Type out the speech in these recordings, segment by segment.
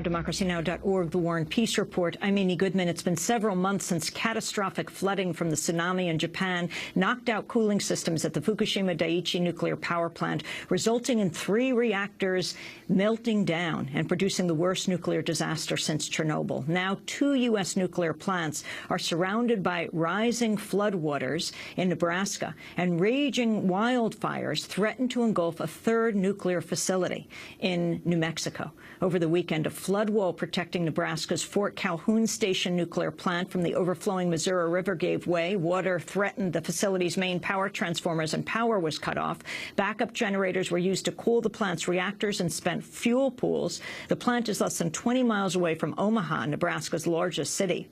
DemocracyNow.org, the War and Peace Report. I'm Amy Goodman. It's been several months since catastrophic flooding from the tsunami in Japan knocked out cooling systems at the Fukushima Daiichi nuclear power plant, resulting in 3 reactors melting down and producing the worst nuclear disaster since Chernobyl. Now 2 U.S. nuclear plants are surrounded by rising floodwaters in Nebraska, and raging wildfires threaten to engulf a 3rd nuclear facility in New Mexico. Over the weekend, a flood wall protecting Nebraska's Fort Calhoun Station nuclear plant from the overflowing Missouri River gave way. Water threatened the facility's main power transformers, and power was cut off. Backup generators were used to cool the plant's reactors and spent fuel pools. The plant is less than 20 miles away from Omaha, Nebraska's largest city.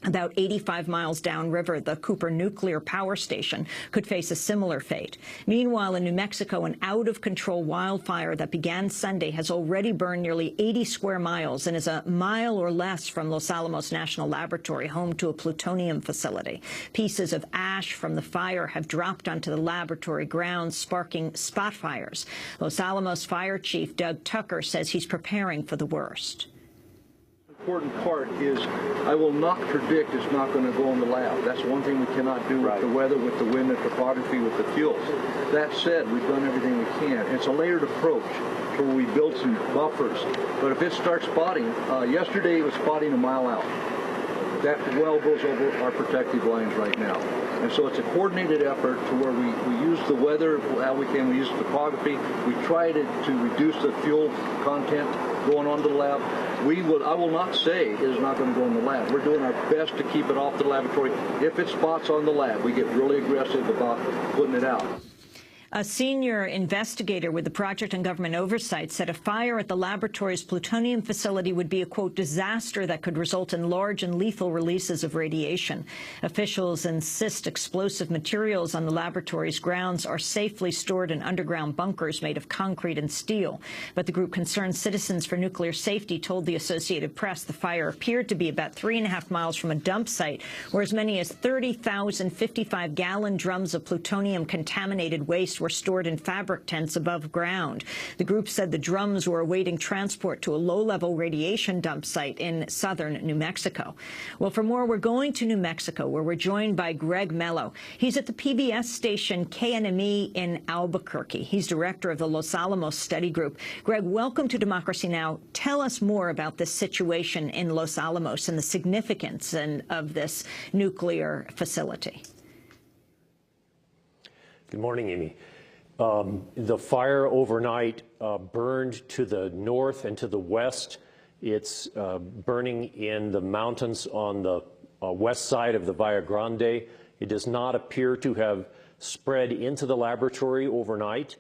About 85 miles downriver, the Cooper Nuclear Power Station could face a similar fate. Meanwhile, in New Mexico, an out-of-control wildfire that began Sunday has already burned nearly 80 square miles and is a mile or less from Los Alamos National Laboratory, home to a plutonium facility. Pieces of ash from the fire have dropped onto the laboratory grounds, sparking spot fires. Los Alamos Fire Chief Doug Tucker says he's preparing for the worst. Important part is I will not predict it's not going to go in the lab. That's one thing we cannot do with the weather, with the wind, the topography, with the fuels. That said, we've done everything we can. It's a layered approach to where we build some buffers. But if it starts spotting, yesterday it was spotting a mile out. That well goes over our protective lines right now. And so it's a coordinated effort to where we use the weather how we can, we use topography, we try to reduce the fuel content going on to the lab. I will not say it is not going to go in the lab. We're doing our best to keep it off the laboratory. If it spots on the lab, we get really aggressive about putting it out. A senior investigator with the Project on Government Oversight said a fire at the laboratory's plutonium facility would be a, quote, disaster that could result in large and lethal releases of radiation. Officials insist explosive materials on the laboratory's grounds are safely stored in underground bunkers made of concrete and steel. But the group Concerned Citizens for Nuclear Safety told the Associated Press the fire appeared to be about 3.5 miles from a dump site, where as many as 30,000 55-gallon drums of plutonium-contaminated waste were stored in fabric tents above ground. The group said the drums were awaiting transport to a low-level radiation dump site in southern New Mexico. Well, for more, we're going to New Mexico, where we're joined by Greg Mello. He's at the PBS station KNME in Albuquerque. He's director of the Los Alamos Study Group. Greg, welcome to Democracy Now! Tell us more about this situation in Los Alamos and the significance of this nuclear facility. Good morning, Amy. The fire overnight burned to the north and to the west. It's burning in the mountains on the west side of the Valle Grande. It does not appear to have spread into the laboratory overnight.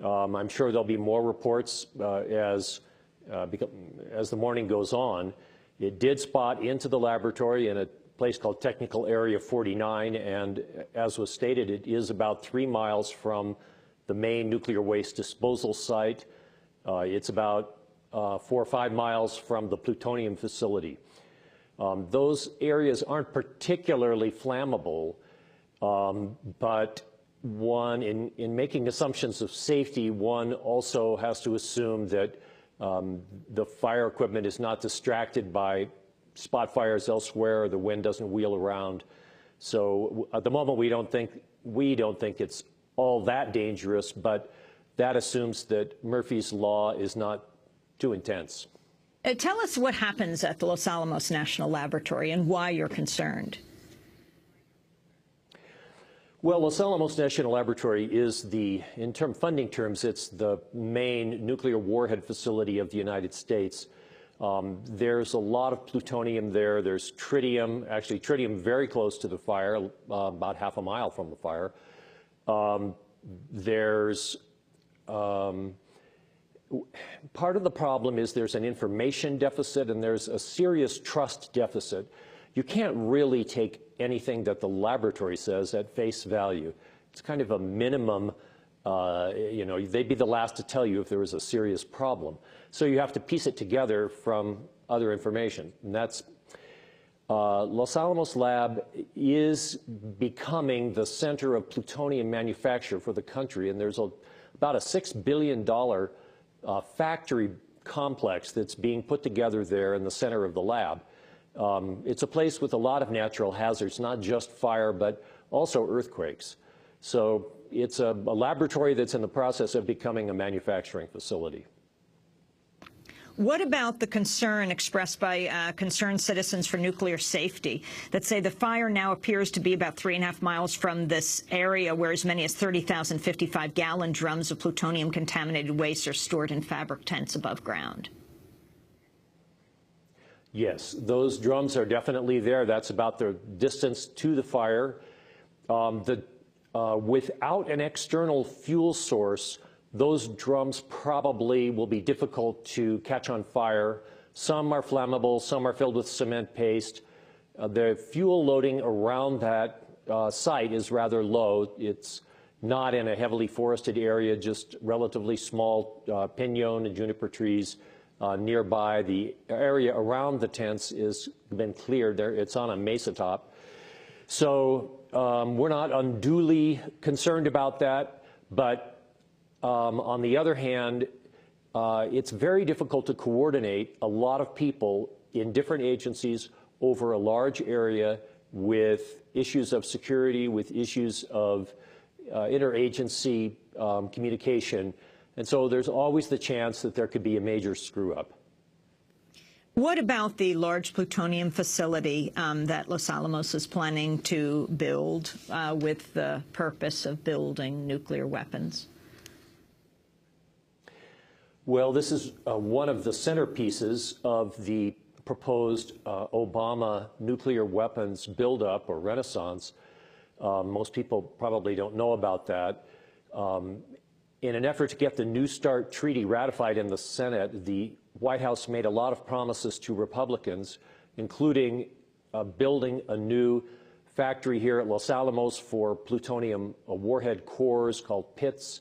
I'm sure there'll be more reports as the morning goes on. It did spot into the laboratory in a place called Technical Area 49, and as was stated, it is about 3 miles from the main nuclear waste disposal site. It's about 4 or 5 miles from the plutonium facility. Those areas aren't particularly flammable, but one, in making assumptions of safety, one also has to assume that the fire equipment is not distracted by spot fires elsewhere, the wind doesn't wheel around. So at the moment, we don't think it's all that dangerous, but that assumes that Murphy's Law is not too intense. Tell us what happens at the Los Alamos National Laboratory and why you're concerned. Well, Los Alamos National Laboratory is in funding terms, it's the main nuclear warhead facility of the United States. There's a lot of plutonium there. There's tritium, actually tritium very close to the fire, about half a mile from the fire. Part of the problem is there's an information deficit and there's a serious trust deficit. You can't really take anything that the laboratory says at face value. It's kind of a minimum. They'd be the last to tell you if there was a serious problem. So you have to piece it together from other information. And that's Los Alamos Lab is becoming the center of plutonium manufacture for the country. And there's about a $6 billion factory complex that's being put together there in the center of the lab. It's a place with a lot of natural hazards, not just fire, but also earthquakes. So it's a laboratory that's in the process of becoming a manufacturing facility. What about the concern expressed by concerned citizens for nuclear safety that say the fire now appears to be about 3.5 miles from this area where as many as 30,000 55-gallon drums of plutonium-contaminated waste are stored in fabric tents above ground? Yes, those drums are definitely there. That's about the distance to the fire. Without an external fuel source, those drums probably will be difficult to catch on fire. Some are flammable, some are filled with cement paste. The fuel loading around that site is rather low. It's not in a heavily forested area, just relatively small pinon and juniper trees nearby. The area around the tents has been cleared. It's on a mesa top. So we're not unduly concerned about that, but on the other hand, it's very difficult to coordinate a lot of people in different agencies over a large area with issues of security, with issues of interagency communication. And so there's always the chance that there could be a major screw-up. What about the large plutonium facility that Los Alamos is planning to build with the purpose of building nuclear weapons? Well, this is one of the centerpieces of the proposed Obama nuclear weapons buildup or renaissance. Most people probably don't know about that. In an effort to get the New START treaty ratified in the Senate, the White House made a lot of promises to Republicans, including building a new factory here at Los Alamos for plutonium warhead cores called pits.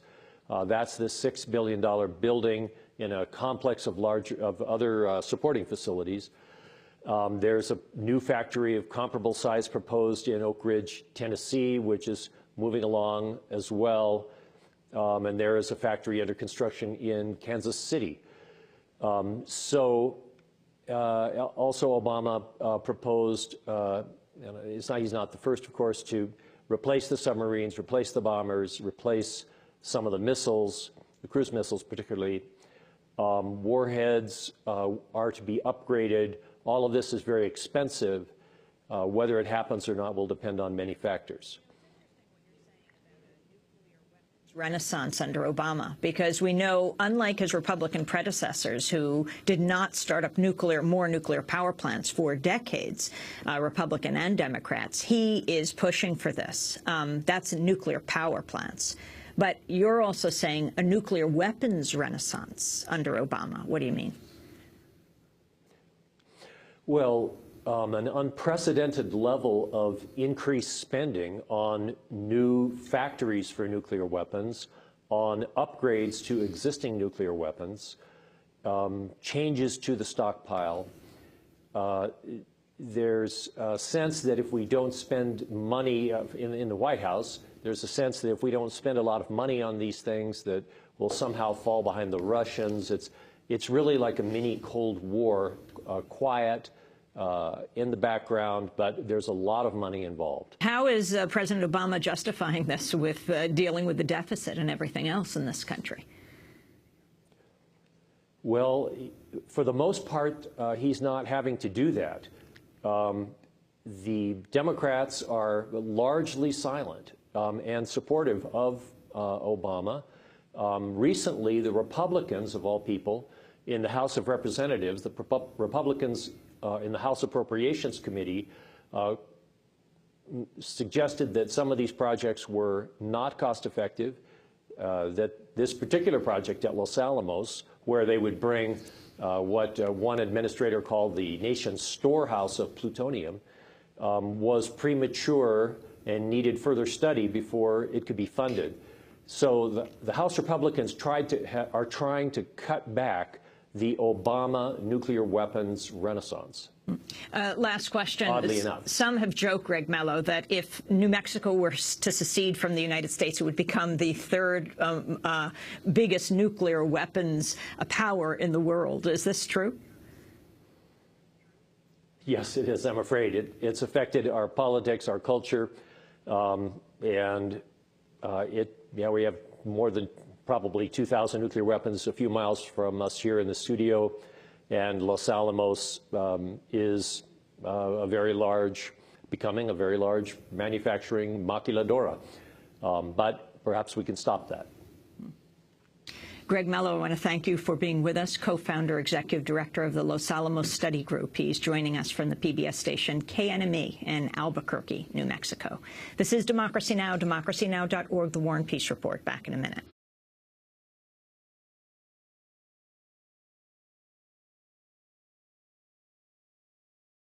That's this $6 billion building in a complex of other supporting facilities. There's a new factory of comparable size proposed in Oak Ridge, Tennessee, which is moving along as well. And there is a factory under construction in Kansas City. Also Obama proposed, he's not the first, of course, to replace the submarines, replace the bombers, replace some of the missiles, the cruise missiles particularly. Warheads are to be upgraded. All of this is very expensive. Whether it happens or not will depend on many factors. Renaissance under Obama, because we know, unlike his Republican predecessors who did not start up more nuclear power plants for decades, Republican and Democrats, he is pushing for this. That's nuclear power plants. But you're also saying a nuclear weapons renaissance under Obama. What do you mean? Well, an unprecedented level of increased spending on new factories for nuclear weapons, on upgrades to existing nuclear weapons, changes to the stockpile. There's a sense that if we don't spend money in the White House, there's a sense that if we don't spend a lot of money on these things, that we'll somehow fall behind the Russians. It's really like a mini Cold War, quiet, in the background, but there's a lot of money involved. How is President Obama justifying this with dealing with the deficit and everything else in this country? Well, for the most part, he's not having to do that. The Democrats are largely silent and supportive of Obama. Recently, the Republicans, of all people, in the House of Representatives, the Republicans in the House Appropriations Committee suggested that some of these projects were not cost-effective, that this particular project at Los Alamos, where they would bring what one administrator called the nation's storehouse of plutonium, was premature and needed further study before it could be funded. So the House Republicans are trying to cut back the Obama nuclear weapons renaissance. Last question. Oddly enough. Some have joked, Greg Mello, that if New Mexico were to secede from the United States, it would become the third biggest nuclear weapons power in the world. Is this true? Yes, it is, I'm afraid. It's affected our politics, our culture, we have more than probably 2,000 nuclear weapons a few miles from us here in the studio, and Los Alamos is becoming a very large manufacturing maquiladora. But perhaps we can stop that. Greg Mello, I want to thank you for being with us, co-founder, executive director of the Los Alamos Study Group. He's joining us from the PBS station KNME in Albuquerque, New Mexico. This is Democracy Now!, democracynow.org, The War and Peace Report. Back in a minute.